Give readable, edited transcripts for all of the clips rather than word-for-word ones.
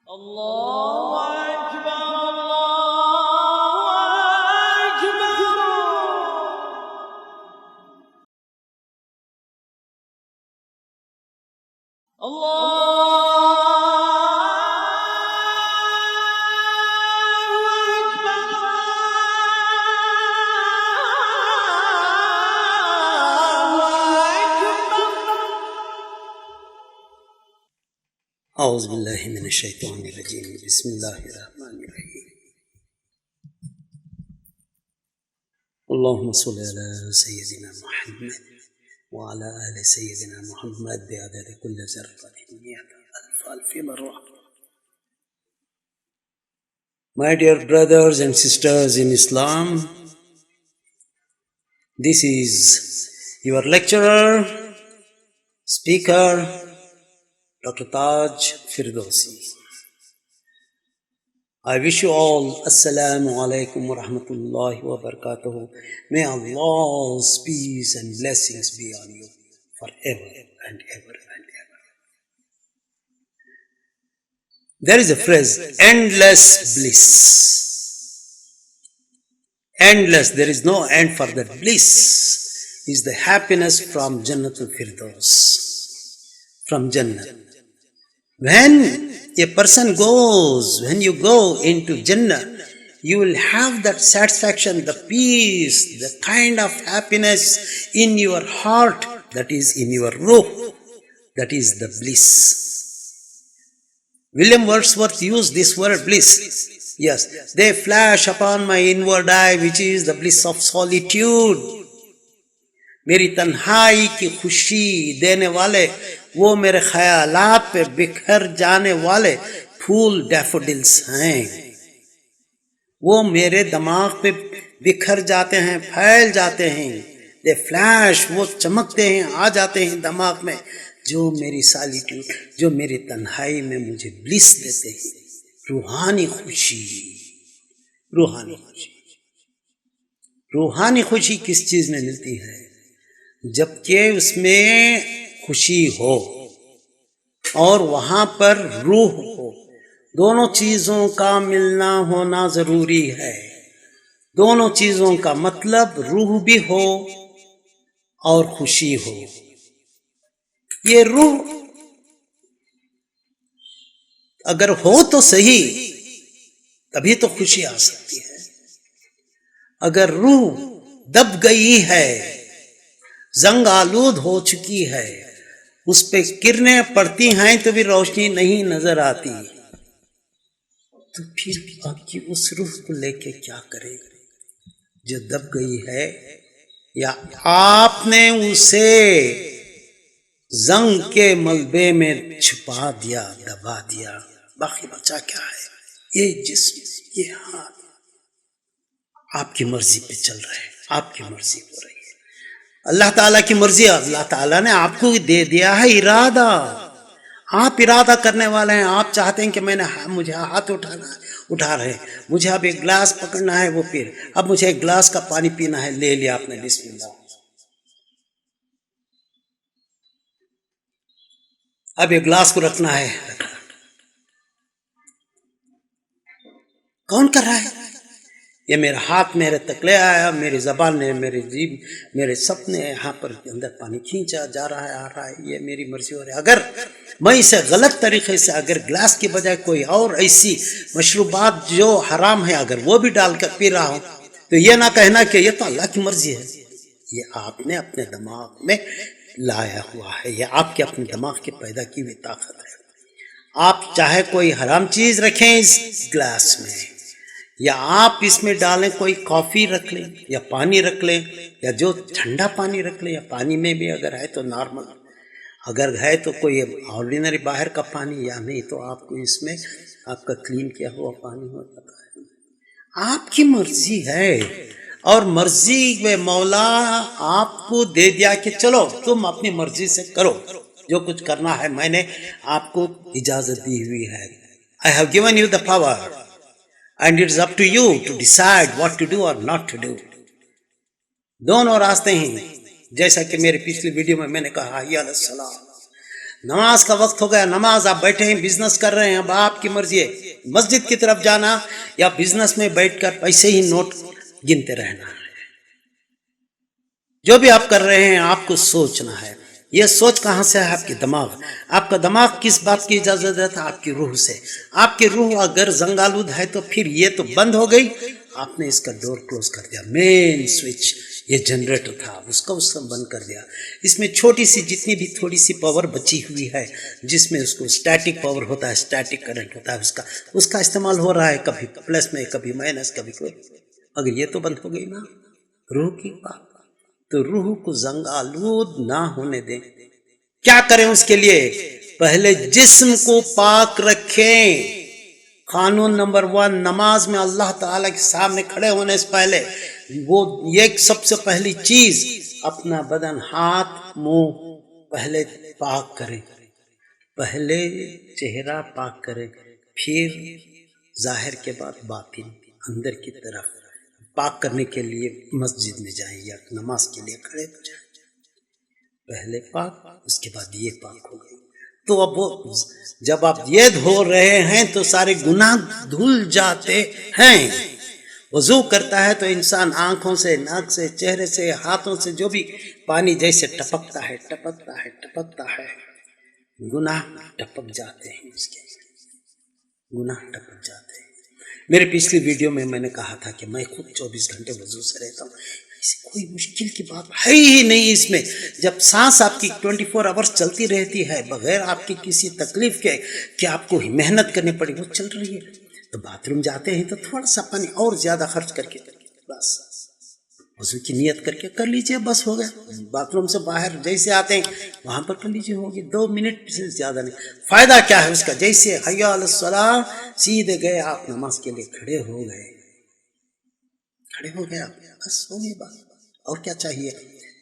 Allahu Akbar, Allahu Akbar. اعوذ باللہ من الشیطان الرجیم بسم اللہ الرحمن الرحیم اللہم صلی علی سیدنا محمد وعلی آل سیدنا محمد بعدد کل ذرۃ مئۃ الف مرہ. My dear brothers and sisters in Islam, this is your lecturer, speaker, Dr. Taj Firdausi. I wish you all Assalamu alaikum wa rahmatullahi wa barakatuh. May Allah's peace and blessings be on you forever and ever and ever. There is a phrase, endless bliss. Endless, there is no end for that bliss, is the happiness from Jannatul Firdaus, from Jannah. When a person goes, when you go into Jannah, you will have that satisfaction, the peace, the kind of happiness in your heart, that is in your ruh, that is the bliss. William Wordsworth used this word bliss. Yes, they flash upon my inward eye, which is the bliss of solitude. میری تنہائی کی خوشی دینے والے وہ میرے خیالات پہ بکھر جانے والے پھول ڈیفوڈلز ہیں. وہ میرے دماغ پہ بکھر جاتے ہیں، پھیل جاتے ہیں. دے فلیش، وہ چمکتے ہیں، آ جاتے ہیں دماغ میں، جو میری سالیٹیوڈ، جو میری تنہائی میں مجھے بلس دیتے ہیں. روحانی خوشی، روحانی خوشی. روحانی خوشی کس چیز میں ملتی ہے؟ جبکہ اس میں خوشی ہو اور وہاں پر روح ہو. دونوں چیزوں کا ملنا ہونا ضروری ہے. دونوں چیزوں کا مطلب روح بھی ہو اور خوشی ہو. یہ روح اگر ہو تو صحیح، تبھی تو خوشی آ سکتی ہے. اگر روح دب گئی ہے، زنگ آلود ہو چکی ہے، اس پہ کرنیں پڑتی ہیں تو بھی روشنی نہیں نظر آتی، تو پھر آپ کی اس روح کو لے کے کیا کرے جو دب گئی ہے؟ یا آپ نے اسے زنگ کے ملبے میں چھپا دیا، دبا دیا، باقی بچا کیا ہے؟ یہ جسم، یہ ہاتھ آپ کی مرضی پہ چل رہے ہیں، آپ کی مرضی ہو رہی ہے. اللہ تعالیٰ کی مرضی، اللہ تعالیٰ نے آپ کو دے دیا ہے ارادہ. آپ ارادہ کرنے والے ہیں. آپ چاہتے ہیں کہ مجھے ہاتھ اٹھانا ہے، اٹھا رہے ہیں. مجھے اب ایک گلاس پکڑنا ہے، وہ پی رہے. اب مجھے ایک گلاس کا پانی پینا ہے، لے لیا آپ نے، بسم اللہ. اب ایک گلاس کو رکھنا ہے. کون کر رہا ہے؟ یہ میرا ہاتھ میرے تک لے آیا، میری زبان نے، میری جیب، میرے سب نے یہاں پر اندر پانی کھینچا، جا رہا ہے، آ رہا ہے. یہ میری مرضی ہو رہی ہے. اگر میں اسے غلط طریقے سے، اگر گلاس کی بجائے کوئی اور ایسی مشروبات جو حرام ہے اگر وہ بھی ڈال کر پی رہا ہوں، تو یہ نہ کہنا کہ یہ تو اللہ کی مرضی ہے. یہ آپ نے اپنے دماغ میں لایا ہوا ہے، یہ آپ کے اپنے دماغ کی پیدا کی ہوئی طاقت ہے. آپ چاہے کوئی حرام چیز رکھیں اس گلاس میں، یا آپ اس میں ڈالیں کوئی کافی رکھ لیں یا پانی رکھ لیں، یا جو ٹھنڈا پانی رکھ لیں، یا پانی میں بھی اگر ہے تو نارمل، اگر ہے تو کوئی آرڈینری باہر کا پانی، یا نہیں تو آپ کو اس میں آپ کا کلین کیا ہوا پانی ہوتا ہے. آپ کی مرضی ہے، اور مرضی میں مولا آپ کو دے دیا کہ چلو تم اپنی مرضی سے کرو جو کچھ کرنا ہے. میں نے آپ کو اجازت دی ہوئی ہے. I have given you the power. And it's up to you to decide what to do or not to do. دونوں راستے ہیں. جیسا کہ میرے پچھلی ویڈیو میں نے کہا، حی علی الصلاۃ، نماز کا وقت ہو گیا، نماز آپ بیٹھے ہیں بزنس کر رہے ہیں، اب آپ کی مرضی ہے مسجد کی طرف جانا یا بزنس میں بیٹھ کر پیسے ہی نوٹ گنتے رہنا ہے۔ جو بھی آپ کر رہے ہیں آپ کو سوچنا ہے۔ یہ سوچ کہاں سے ہے؟ آپ کے دماغ۔ آپ کا دماغ کس بات کی اجازت دیتا ہے؟ آپ کی روح سے۔ آپ کی روح اگر زنگ آلود ہے تو پھر یہ تو بند ہو گئی، آپ نے اس کا ڈور کلوز کر دیا۔ مین سوئچ یہ جنریٹر تھا، اس کا بند کر دیا۔ اس میں چھوٹی سی جتنی بھی تھوڑی سی پاور بچی ہوئی ہے، جس میں اس کو اسٹیٹک پاور ہوتا ہے، اسٹیٹک کرنٹ ہوتا ہے، اس کا استعمال ہو رہا ہے، کبھی پلس میں کبھی مائنس کبھی کوئی، اگر یہ تو بند ہو گئی نا روح کی بات، تو روح کو زنگ آلود نہ ہونے دیں۔ کیا کریں اس کے لیے؟ پہلے جسم کو پاک رکھیں۔ قانون نمبر 1، نماز میں اللہ تعالیٰ کے سامنے کھڑے ہونے سے پہلے وہ یہ سب سے پہلی چیز، اپنا بدن، ہاتھ، منہ پہلے پاک کریں، پہلے چہرہ پاک کریں، پھر ظاہر کے بعد باطن، اندر کی طرف پاک کرنے کے لیے مسجد میں جائیں یا نماز کے لیے کھڑے ہو جائیں۔ پہلے پاک، اس کے بعد یہ پاک ہو گئی۔ تو اب جب آپ یہ دھو رہے ہیں تو سارے گناہ دھل جاتے ہیں۔ وضو کرتا ہے تو انسان آنکھوں سے، ناک سے، چہرے سے، ہاتھوں سے جو بھی پانی جیسے ٹپکتا ہے ٹپکتا ہے ٹپکتا ہے، گناہ ٹپک جاتے ہیں، اس کے گناہ ٹپک جاتے ہیں۔ میرے پچھلی ویڈیو میں میں نے کہا تھا کہ میں خود 24 گھنٹے وضو سے رہتا ہوں، کوئی مشکل کی بات ہے ہی نہیں اس میں۔ جب سانس آپ کی 24 آورس چلتی رہتی ہے بغیر آپ کی کسی تکلیف کے کہ آپ کو محنت کرنی پڑی، وہ چل رہی ہے، تو باتھ روم جاتے ہیں تو تھوڑا سا پانی اور زیادہ خرچ کر کے بس وضو کی نیت کر کے کر لیجئے، بس ہو گیا۔ باتھ روم سے باہر جیسے آتے ہیں وہاں پر کر لیجئے، ہوگی 2 منٹ سے زیادہ نہیں۔ فائدہ کیا ہے اس کا؟ جیسے حی علی الصلاۃ، سیدھے گئے آپ نماز کے لیے کھڑے ہو گئے آپ، بس ہو گئی بات، اور کیا چاہیے؟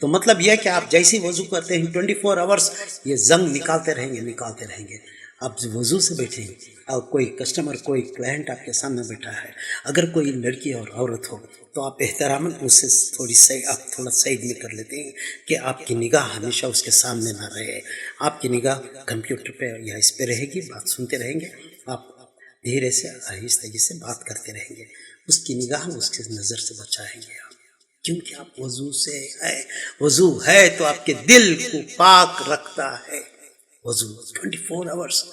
تو مطلب یہ کہ آپ جیسے وضو کرتے ہیں 24 آورس یہ زنگ نکالتے رہیں گے۔ آپ وضو سے بیٹھیں گے اور کوئی کسٹمر، کوئی کلائنٹ آپ کے سامنے بیٹھا ہے، اگر کوئی لڑکی اور عورت ہو تو آپ احتراماً اسے تھوڑا سائڈ میں کر لیتے ہیں کہ آپ کی نگاہ ہمیشہ اس کے سامنے نہ رہے۔ آپ کی نگاہ کمپیوٹر پہ یا اس پہ رہے گی، بات سنتے رہیں گے، آپ دھیرے سے آہستگی سے بات کرتے رہیں گے، اس کی نگاہ اس کی نظر سے بچائیں گے آپ، کیونکہ آپ وضو سے ہے۔ وضو ہے تو آپ کے دل کو پاک رکھتا ہے وضو 24 آورس۔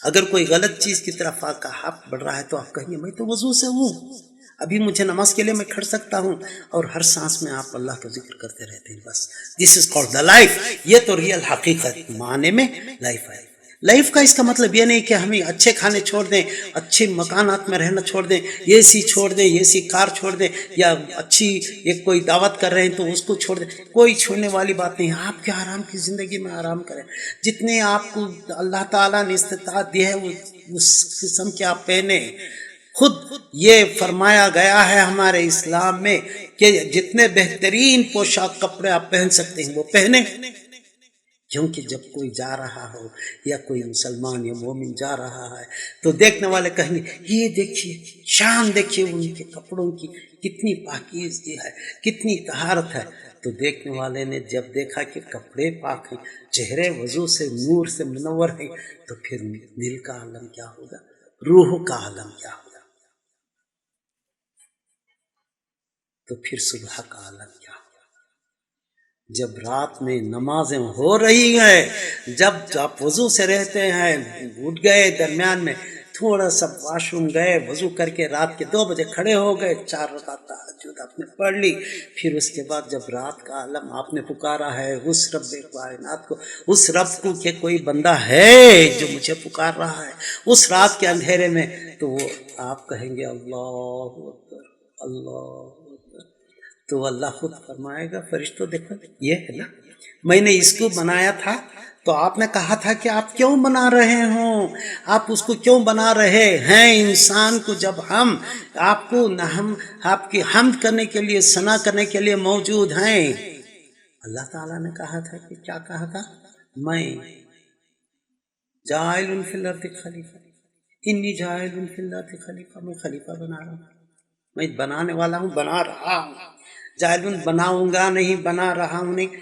اگر کوئی غلط چیز کی طرف آپ کا ہاتھ بڑھ رہا ہے تو آپ کہیں گے میں تو وضو سے ہوں، ابھی مجھے نماز کے لیے میں کھڑ سکتا ہوں، اور ہر سانس میں آپ اللہ کا ذکر کرتے رہتے ہیں، بس دس از کالڈ دا لائف۔ یہ تو ریئل حقیقت معنی میں لائف ہے۔ لائف کا اس کا مطلب یہ نہیں کہ ہمیں اچھے کھانے چھوڑ دیں، اچھے مکانات میں رہنا چھوڑ دیں، اے سی چھوڑ دیں، اے سی کار چھوڑ دیں، یا اچھی ایک کوئی دعوت کر رہے ہیں تو اس کو چھوڑ دیں، کوئی چھوڑنے والی بات نہیں۔ آپ کے آرام کی زندگی میں آرام کریں، جتنے آپ کو اللہ تعالیٰ نے استطاعت دی ہے اس قسم کے آپ پہنے۔ خود یہ فرمایا گیا ہے ہمارے اسلام میں کہ جتنے بہترین پوشاک کپڑے آپ پہن سکتے ہیں وہ پہنیں، کیونکہ جب کوئی جا رہا ہو یا کوئی مسلمان یا مومن جا رہا ہے تو دیکھنے والے کہیں گے یہ دیکھیے شان، دیکھیے ان کے کپڑوں کی کتنی پاکیزگی ہے، کتنی طہارت ہے۔ تو دیکھنے والے نے جب دیکھا کہ کپڑے پاک ہیں، چہرے وضو سے نور سے منور ہیں، تو پھر دل کا عالم کیا ہوگا، روح کا عالم کیا ہوگا، تو پھر صبح کا عالم کیا ہوگا۔ جب رات میں نمازیں ہو رہی ہیں، جب آپ وضو سے رہتے ہیں، اٹھ گئے درمیان میں تھوڑا سا واش روم گئے، وضو کر کے رات کے 2 بجے کھڑے ہو گئے، 4 رکعت تہجد آپ نے پڑھ لی، پھر اس کے بعد جب رات کا عالم آپ نے پکارا ہے اس رب کائنات کو، اس رب کو کہ کوئی بندہ ہے جو مجھے پکار رہا ہے اس رات کے اندھیرے میں، تو وہ آپ کہیں گے اللہ اکبر اللہ اکبر، تو اللہ خود فرمائے گا فرشتوں دیکھو یہ ہے نا، میں نے اس کو بنایا تھا، تو آپ نے کہا تھا کہ آپ کیوں بنا رہے ہوں، آپ اس کو کیوں بنا رہے ہیں انسان کو، جب ہم آپ کو آپ کی حمد کرنے کے لیے، ثنا کرنے کے لیے موجود ہیں۔ اللہ تعالیٰ نے کہا تھا کہ کیا کہا تھا، میں جاعل فی الارض خلیفہ، انی جاعل فی الارض خلیفہ، میں خلیفہ بنا رہا ہوں، میں بنانے والا ہوں، بنا رہا ہوں، جاعل بناؤں گا نہیں، بنا رہا ہوں نہیں،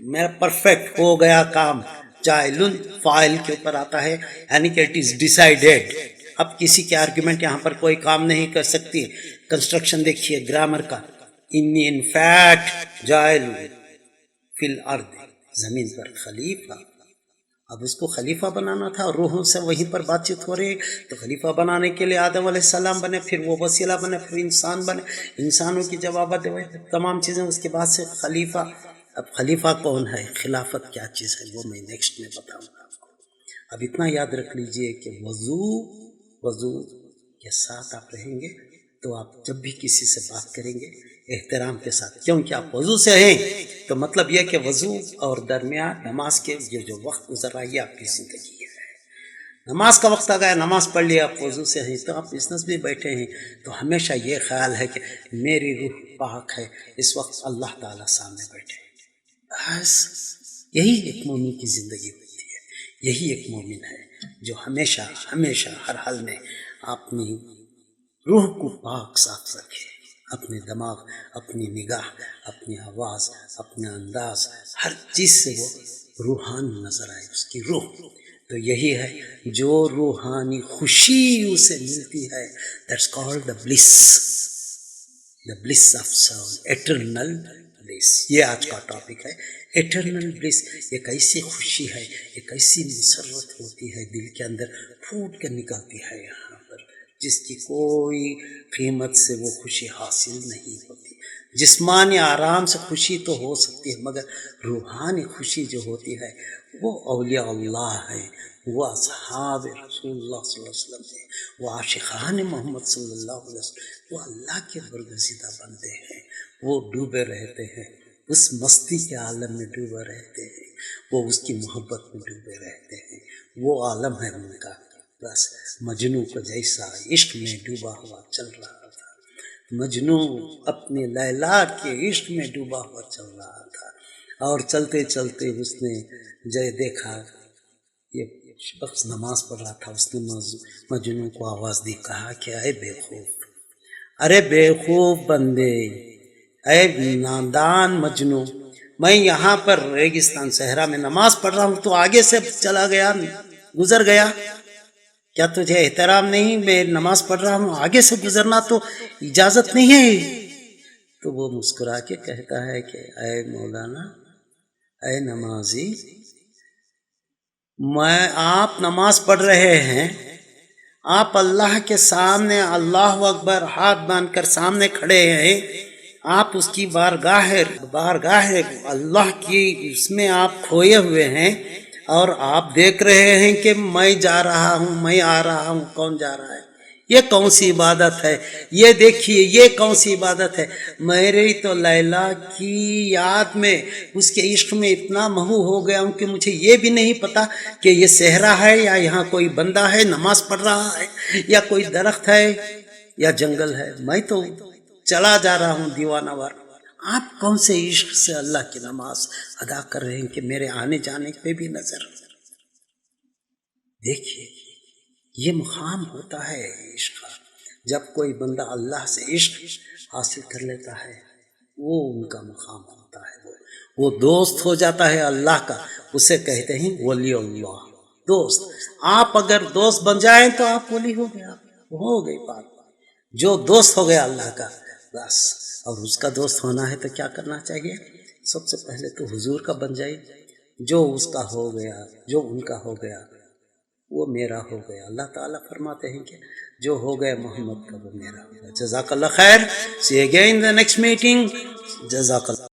میرا پرفیکٹ ہو گیا کام، جائلن فاعل کے اوپر آتا ہے، یعنی کہ اٹ از ڈیسائیڈیڈ. اب کسی کے آرگیومنٹ یہاں پر کوئی کام نہیں کر سکتی. کنسٹرکشن دیکھیے گرامر کا، انی ان فیکٹ جائل فی الارض، زمین پر خلیفہ. اب اس کو خلیفہ بنانا تھا، روحوں سے وہیں پر بات چیت ہو رہی ہے، تو خلیفہ بنانے کے لیے آدم علیہ السلام بنے، پھر وہ وسیلہ بنے، پھر انسان بنے، انسانوں کی جوابات ہوئے تمام چیزیں، اس کے بعد سے خلیفہ. اب خلیفہ کون ہے، خلافت کیا چیز ہے، وہ میں نیکسٹ میں بتاؤں گا آپ کو. اب اتنا یاد رکھ لیجئے کہ وضو کے ساتھ آپ رہیں گے تو آپ جب بھی کسی سے بات کریں گے احترام کے ساتھ، کیونکہ آپ وضو سے ہیں تو مطلب یہ کہ وضو اور درمیان نماز کے یہ جو وقت گزر رہا ہے یہ آپ کی زندگی ہے. نماز کا وقت آ گیا، نماز پڑھ لیا، آپ وضو سے ہیں تو آپ بزنس بھی بیٹھے ہیں تو ہمیشہ یہ خیال ہے کہ میری روح پاک ہے، اس وقت اللہ تعالیٰ سامنے بیٹھے ہیں. بس یہی ایک مومن کی زندگی ہوتی ہے، یہی ایک مومن ہے جو ہمیشہ ہمیشہ ہر حال میں اپنی روح کو پاک صاف رکھے. اپنے دماغ، اپنی نگاہ، اپنی آواز، اپنا انداز، ہر چیز سے وہ روحانی نظر آئے اس کی روح. تو یہی ہے جو روحانی خوشی اسے ملتی ہے، that's called the bliss of soul, eternal bliss. یہ آج کا ٹاپک ہے، ایٹرنل بلس. ایک ایسی خوشی ہے، ایک ایسی مسرت ہوتی ہے دل کے اندر، پھوٹ کر نکلتی ہے یہاں پر، جس کی کوئی قیمت سے وہ خوشی حاصل نہیں ہوتی. جسمانی آرام سے خوشی تو ہو سکتی ہے، مگر روحانی خوشی جو ہوتی ہے وہ اولیاء اللہ ہے، وہ اصحاب رسول اللہ صلی اللہ علیہ وسلم ہے، وہ عاشقان محمد صلی اللہ علیہ وسلم، وہ اللہ کے برگزیدہ بندے ہیں. وہ ڈوبے رہتے ہیں اس مستی کے عالم میں، ڈوبے رہتے ہیں، وہ اس کی محبت میں ڈوبے رہتے ہیں. وہ عالم ہے ان کا. بس مجنوں کو جیسا عشق میں ڈوبا ہوا چل رہا تھا، مجنوں اپنے لیلا کے عشق میں ڈوبا ہوا چل رہا تھا، اور چلتے چلتے اس نے دیکھا یہ شخص نماز پڑھ رہا تھا. اس نے مجنوں کو آواز دی، کہا کہ اے بے خوف، ارے بے خوف بندے، اے نادان مجنوں، میں یہاں پر ریگستان صحرا میں نماز پڑھ رہا ہوں، تو آگے سے چلا گیا، گزر گیا، کیا تجھے احترام نہیں؟ میں نماز پڑھ رہا ہوں، آگے سے گزرنا تو اجازت نہیں ہے. تو وہ مسکرا کے کہتا ہے کہ اے مولانا، اے نمازی، آپ نماز پڑھ رہے ہیں، آپ اللہ کے سامنے اللہ اکبر ہاتھ باندھ کر سامنے کھڑے ہیں، آپ اس کی بارگاہ اللہ کی اس میں آپ کھوئے ہوئے ہیں، اور آپ دیکھ رہے ہیں کہ میں جا رہا ہوں، میں آ رہا ہوں، کون جا رہا ہے؟ یہ کون سی عبادت ہے؟ یہ دیکھیے یہ کون سی عبادت ہے؟ میری تو لیلا کی یاد میں، اس کے عشق میں اتنا مہو ہو گیا ہوں کہ مجھے یہ بھی نہیں پتا کہ یہ صحرا ہے یا یہاں کوئی بندہ ہے نماز پڑھ رہا ہے، یا کوئی درخت ہے یا جنگل ہے. میں تو چلا جا رہا ہوں دیوانہ وار. آپ کون سے عشق سے اللہ کی نماز ادا کر رہے ہیں کہ میرے آنے جانے پہ بھی نظر؟ دیکھیے یہ مقام ہوتا ہے عشق کا. جب کوئی بندہ اللہ سے عشق حاصل کر لیتا ہے وہ ان کا مقام ہوتا ہے، وہ دوست ہو جاتا ہے اللہ کا. اسے کہتے ہیں ولی اللہ، دوست. آپ اگر دوست بن جائیں تو آپ ولی ہو گئے، ہو گئی بات. جو دوست ہو گیا اللہ کا بس. اور اس کا دوست ہونا ہے تو کیا کرنا چاہیے؟ سب سے پہلے تو حضور کا بن جائے. جو اس کا ہو گیا، جو ان کا ہو گیا وہ میرا ہو گیا. اللہ تعالیٰ فرماتے ہیں کہ جو ہو گیا محمد کا وہ میرا ہو گیا. جزاک اللہ خیر. See you again in the next meeting. جزاک اللہ.